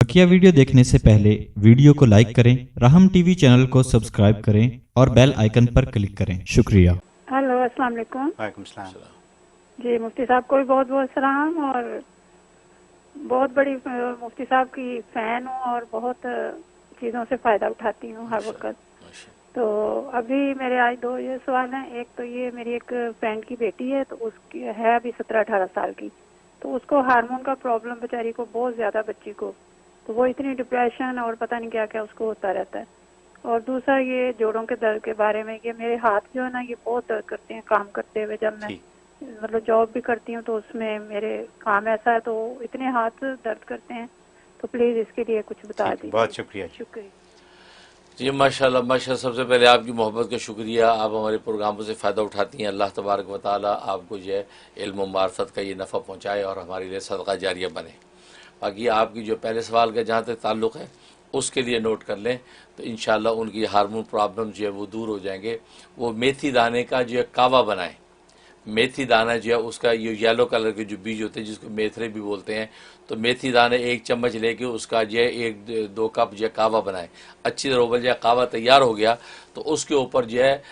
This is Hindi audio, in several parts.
बकिया वीडियो देखने से पहले वीडियो को लाइक करें, राहम टीवी चैनल को सब्सक्राइब करें और बेल आइकन पर क्लिक करें। शुक्रिया। हेलो, अस्सलाम वालेकुम। वालेकुम सलाम। जी, मुफ्ती साहब को भी बहुत बहुत सलाम। और बहुत बड़ी मुफ्ती साहब की फ़ैन हूँ और बहुत चीज़ों से फ़ायदा उठाती हूँ हर वक्त। तो अभी मेरे आज दो ये सवाल हैं। एक तो ये, मेरी एक फ्रेंड की बेटी है, तो उसकी है अभी 17-18 साल की, तो उसको हार्मोन का प्रॉब्लम बेचारी को बहुत ज़्यादा, बच्ची को, तो वो इतनी डिप्रेशन और पता नहीं क्या क्या उसको होता रहता है। और दूसरा ये जोड़ों के दर्द के बारे में, ये मेरे हाथ जो है ना, ये बहुत दर्द करते हैं काम करते हुए। जब मैं मतलब जॉब भी करती हूँ तो उसमें मेरे काम ऐसा है, तो इतने हाथ दर्द करते हैं। तो प्लीज़ इसके लिए कुछ बता दीजिए। बहुत शुक्रिया। शुक्रिया जी, माशाल्लाह माशाल्लाह। सबसे पहले आपकी मोहब्बत का शुक्रिया, आप हमारे प्रोग्रामों से फ़ायदा उठाती हैं। अल्लाह तबारक व तआला आपको जो है इल्म व मार्फत का ये नफ़ा पहुँचाए और हमारे लिए सदका जारिया बने। बाकी आपकी जो पहले सवाल का जहाँ तक ताल्लुक़ है, उसके लिए नोट कर लें तो इंशाअल्लाह उनकी हार्मोन प्रॉब्लम जो है वो दूर हो जाएंगे। वो मेथी दाने का जो है कावा बनाएं। मेथी दाना जो है उसका ये येलो कलर के जो बीज होते हैं, जिसको मेथरे भी बोलते हैं, तो मेथी दाने 1 चम्मच लेके उसका जो है 1-2 कप जो है कावा बनाएं। अच्छी तरह उबल जाए, कावा तैयार हो गया तो उसके ऊपर जो है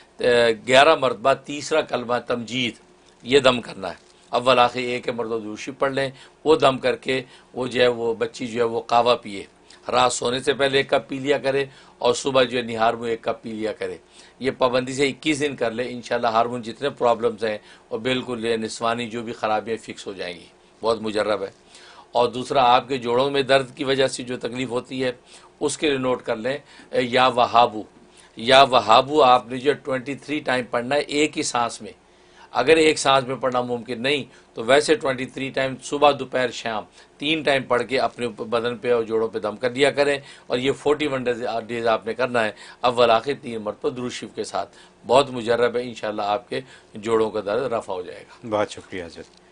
11 मरतबा तीसरा कलमा तमजीद ये दम करना है। अव्वल आखिर एक मरतबा दूसरी पढ़ लें, वो दम करके वो जो है वो बच्ची जो है वो कावा पिए। रात सोने से पहले 1 कप पी लिया करे और सुबह जो है निहार में 1 कप पी लिया करे। ये पाबंदी से 21 दिन कर ले, इंशाल्लाह हार्मोन जितने प्रॉब्लम्स हैं और बिल्कुल निस्वानी जो भी ख़राबियाँ फिक्स हो जाएंगी। बहुत मुजर्रब है। और दूसरा, आपके जोड़ों में दर्द की वजह से जो तकलीफ़ होती है उसके लिए नोट कर लें, या वहाबू आपने जो 23 टाइम पढ़ना है एक ही सांस में। अगर एक सांस में पढ़ना मुमकिन नहीं तो वैसे 23 टाइम सुबह दोपहर शाम 3 टाइम पढ़ के अपने बदन पे और जोड़ों पे दम कर दिया करें। और ये 41 डेज़ आपने करना है, अव्वल आखिर 3 मरतबा दुरूद शरीफ के साथ। बहुत मुजर्रब है, इंशाल्लाह आपके जोड़ों का दर्द रफ़ा हो जाएगा। बहुत शुक्रिया हज़रत।